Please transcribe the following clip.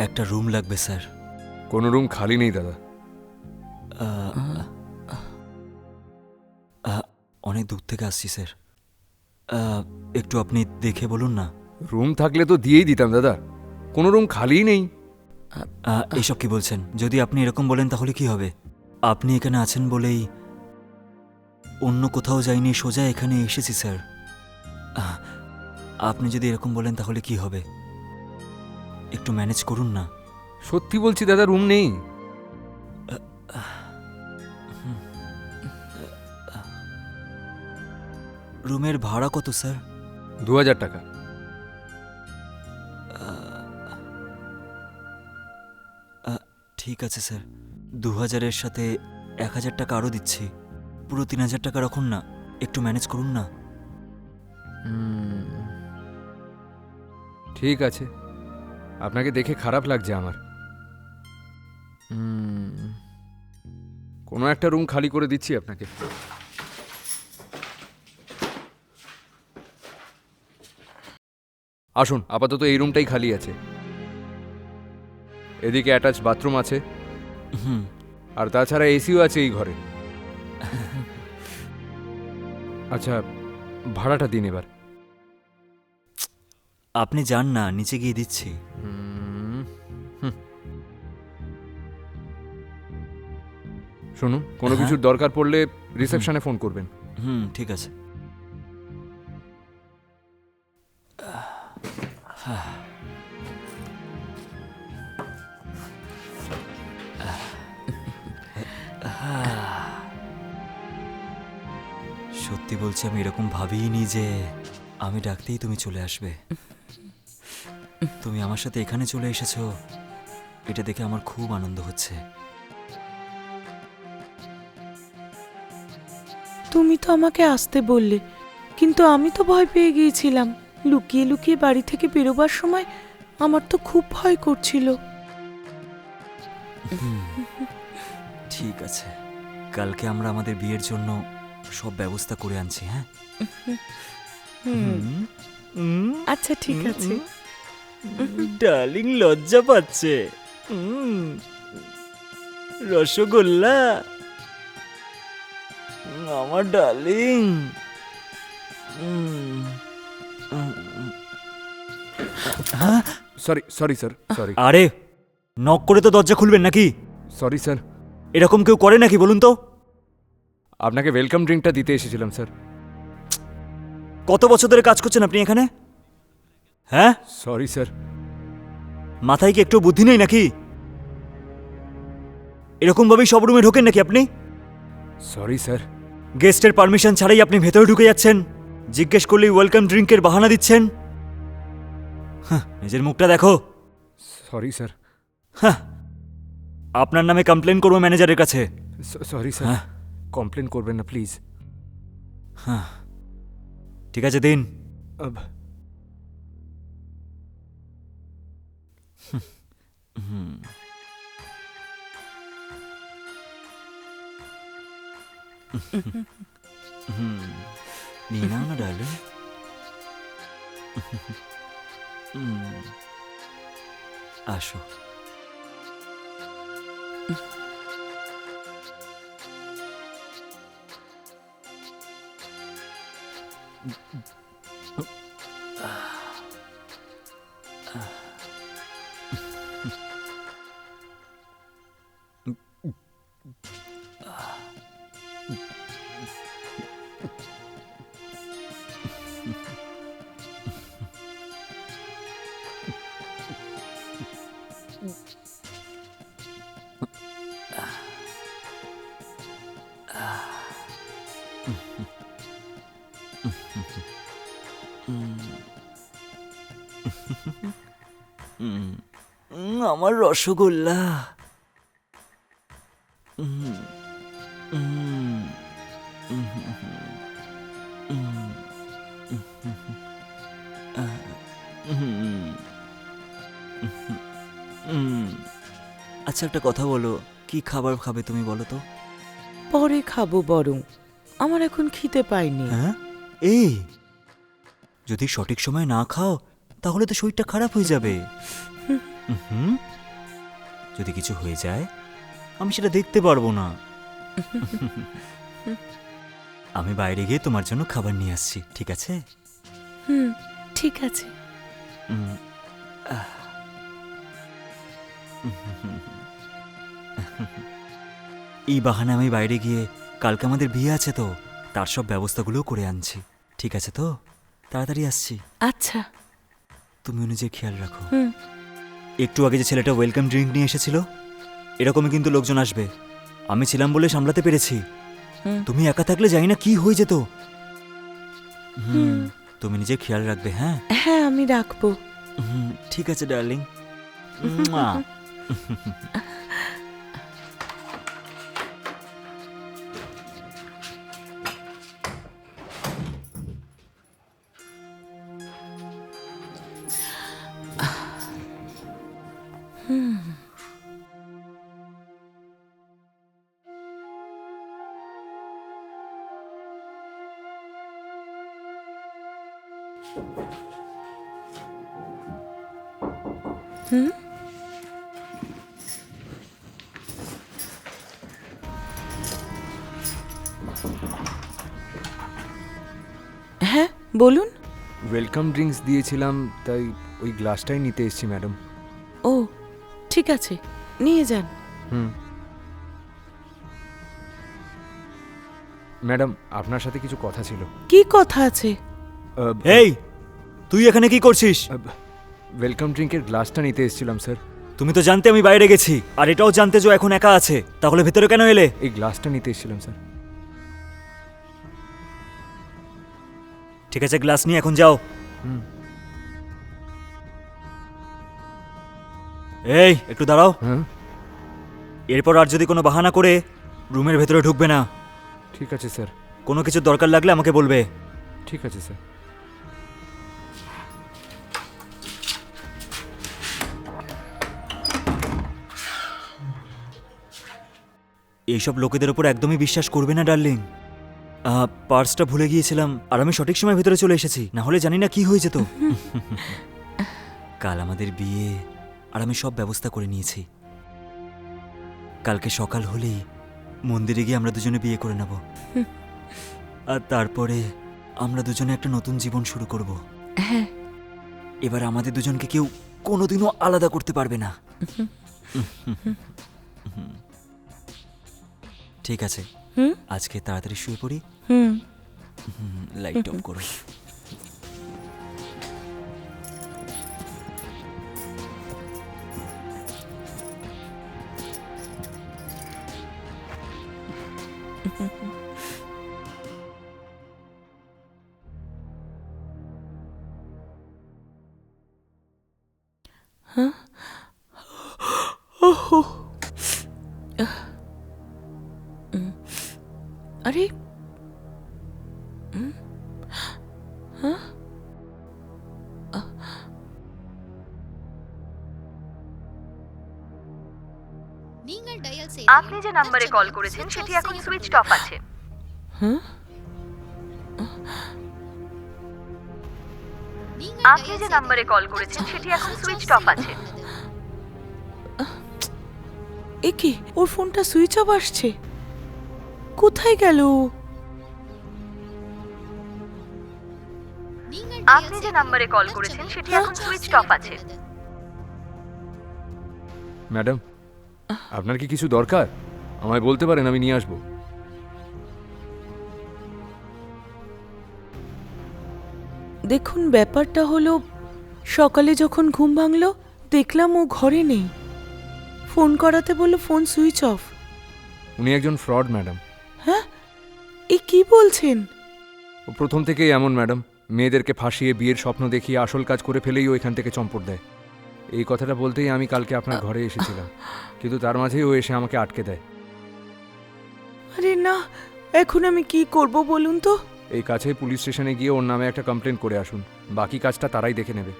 একটা রুম লাগবে স্যার। কোনো রুম খালি নেই দাদা। অনেক দূর থেকে আসছি স্যার, একটু আপনি দেখে বলুন না। রুম থাকলে তো দিয়েই দিতাম দাদা, কোনো রুম খালিই নেই। এইসব কি বলছেন? যদি আপনি এরকম বলেন তাহলে কি হবে? আপনি এখানে আছেন বলেই অন্য কোথাও যাইনি, সোজা এখানে এসেছি স্যার। আপনি যদি এরকম বলেন তাহলে কি হবে? একটু ম্যানেজ করুন না। সত্যি বলছি দাদা, রুম নেই। রুমের ভাড়া কত স্যার? 2000 টাকা। ঠিক আছে স্যার, 2000-এর সাথে 1000 টাকা আরও দিচ্ছি, পুরো 3000 টাকা রাখুন না, একটু ম্যানেজ করুন না। ঠিক আছে, আপনাকে দেখে খারাপ লাগছে আমার। কোনো একটা রুম খালি করে দিচ্ছি আপনাকে। আসুন, আপাতত এই রুমটাই খালি আছে। এদিকে অ্যাটাচ বাথরুম আছে, হুম, আর তাছাড়া এসিও আছে এই ঘরে। আচ্ছা, ভাড়াটা দিন এবার। আপনি যান না, নিচে গিয়ে দিচ্ছি। শুনুন, কোনো হ্যাঁ? কিছুর দরকার পড়লে রিসেপশনে ফোন করবেন। ঠিক আছে। সত্যি বলছি, আমি এরকম ভাবিনি যে আমি ডাকতেই তুমি চলে আসবে। তুমি আমার সাথে এখানে চলে এসেছো, এটা দেখে আমার খুব আনন্দ হচ্ছে। তুমি তো আমাকে আসতে বললে, কিন্তু আমি তো ভয় পেয়ে গিয়েছিলাম। লুকিয়ে লুকিয়ে বাড়ি থেকে বেরোবার সময় আমার তো খুব ভয় করছিল। ঠিক আছে, কালকে আমরা আমাদের বিয়ের জন্য সব ব্যবস্থা করে আনছি। হ্যাঁ, আচ্ছা ঠিক আছে। ডার্লিং লজ্জা পাচ্ছে। রসগোল্লা আমার darling. Sorry sorry sir, sorry. আরে, নক করে তো দরজা খুলবেন নাকি? সরি স্যার, এরকম কেউ করে নাকি বলুন তো? আপনাকে ওয়েলকাম ড্রিঙ্কটা দিতে এসেছিলাম স্যার। কত বছর ধরে কাজ করছেন আপনি এখানে? হ্যাঁ, সরি স্যার। মাথায় কি একটু বুদ্ধি নেই নাকি? এরকম ভাবেই সব রুমে ঢোকেন নাকি আপনি? Sorry sir. গেস্টের পারমিশন ছাড়াই আপনি ভেতরে ঢুকে যাচ্ছেন, জিজ্ঞেস করলেই ওয়েলকাম ড্রিঙ্কের বাহানা দিচ্ছেন। নিজের মুখটা দেখো। Sorry sir. আপনার নামে কমপ্লেন করবো ম্যানেজারের কাছে। সরি স্যার, হ্যাঁ। কমপ্লেন করবেন না প্লিজ। ঠিক আছে, দিন। নিয়ে নাও না ডার্লিং। আসো। আমার রসগোল্লা। আচ্ছা, একটা কথা বলো, কি খাবার খাবে তুমি বলো তো? পরে খাবো বরং, আমার এখন খিদে পাইনি। হ্যাঁ, এই যদি সঠিক সময় না খাও তাহলে তো শরীরটা খারাপ হয়ে যাবে। হুম, যদি কিছু হয়ে যায় আমি সেটা দেখতে পারবো না। আমি বাইরে গিয়ে তোমার জন্য খাবার নিয়ে আসছি, ঠিক আছে? হুম, ঠিক আছে। উম, আহ। এই বাহানে আমি বাইরে গিয়ে কালকে আমাদের বিয়ে আছে তো তার সব ব্যবস্থাগুলোও করে আনছি, ঠিক আছে তো? তাড়াতাড়ি আসছি। আচ্ছা। তুমিও নিজের খেয়াল রাখো। হুম। একটু আগে যে ছেলেটা ওয়েলকাম ড্রিঙ্ক নিয়ে এসেছিল, এরকমই কিন্তু লোকজন আসবে। আমি ছিলাম বলে সামলাতে পেরেছি। হুম। তুমি একা থাকলে জানি না কি হয়ে যেত। হুম। তুমি নিজের খেয়াল রাখবে, হ্যাঁ? হ্যাঁ, আমি রাখবো। ঠিক আছে ডার্লিং। হুম। হ্যাঁ, বলুন। ওয়েলকাম ড্রিঙ্কস দিয়েছিলাম, তাই ওই গ্লাসটাই নিতে এসেছি ম্যাডাম। ও, ঠিক আছে, নিয়ে যান। হুম। ম্যাডাম, আপনার সাথে কিছু কথা ছিল। কি কথা আছে? এই, তুই এখানে কি করছিস? ওয়েলকাম ড্রিঙ্কের গ্লাসটা নিতে এসেছিলাম স্যার। তুমি তো জানতে আমি বাইরে গেছি, আর এটাও জানতে যে ও এখন একা আছে, তাহলে ভেতরে কেন এলে? এই গ্লাসটা নিতে এসেছিলাম স্যার। ঠিক আছে, গ্লাস নিয়ে এখন যাও। হুম। এই, একটু দাঁড়াও। হ্যাঁ, এরপর আর যদি কোনো বাহানা করে রুমের ভেতরে ঢুকবে না। ঠিক আছে স্যার। কোনো কিছু দরকার লাগলে আমাকে বলবে। ঠিক আছে স্যার। এইসব লোকেদের ওপর একদমই বিশ্বাস করবে না ডার্লিং। পার্সটা ভুলে গিয়েছিলাম, আর আমি সঠিক সময় ভেতরে চলে এসেছি, না হলে জানি না কি হয়ে যেত। কাল আমাদের বিয়ে, আর আমি সব ব্যবস্থা করে নিয়েছি। কালকে সকাল হলেই মন্দিরে গিয়ে আমরা দুজনে বিয়ে করে নেব, আর তারপরে আমরা দুজনে একটা নতুন জীবন শুরু করব। হ্যাঁ। এবার আমাদের দুজনকে কেউ কোনোদিনও আলাদা করতে পারবে না। ঠিক আছে, হুম। আজকে তাড়াতাড়ি শুয়ে পড়ি। হুম। লাইট অফ করো। আরে, হ্যাঁ, আপনি যে নম্বরে কল করেছেন সেটি এখন সুইচড অফ আছে। হ্যাঁ, আপনি যে নম্বরে কল করেছেন সেটি এখন সুইচড অফ আছে। এ কি, ওর ফোনটা সুইচ অফ আসছে? কোথায় গেল ও? আপনি যে নম্বরে কল করেছেন সেটি এখন সুইচড অফ আছে। ম্যাডাম, আপনার কি কিছু দরকার? আমায় বলতে পারেন, আমি নিয়ে আসবো। দেখুন, ব্যাপারটা হলো, সকালে যখন ঘুম ভাঙলো দেখলাম ও ঘরে নেই। ফোন করাতে বললো ফোন সুইচ অফ। উনি একজন ফ্রড ম্যাডাম। হ্যাঁ, এ কি বলছেন? ও প্রথম থেকেই এমন ম্যাডাম, মেয়েদেরকে ফাঁসিয়ে বিয়ের স্বপ্ন দেখিয়ে আসল কাজ করে ফেলেই ও এখান থেকে চম্পট দেয়। এই কথাটা বলতেই আমি কালকে আপনার ঘরে এসেছিলাম, কিন্তু তার মাঝেই ও এসে আমাকে আটকে দেয়। আরে না, এখন আমি কি করব বলুন তো? এই কাছেই পুলিশ স্টেশনে গিয়ে ওর নামে একটা কমপ্লেন করে আসুন, বাকি কাজটা তারাই দেখে নেবে।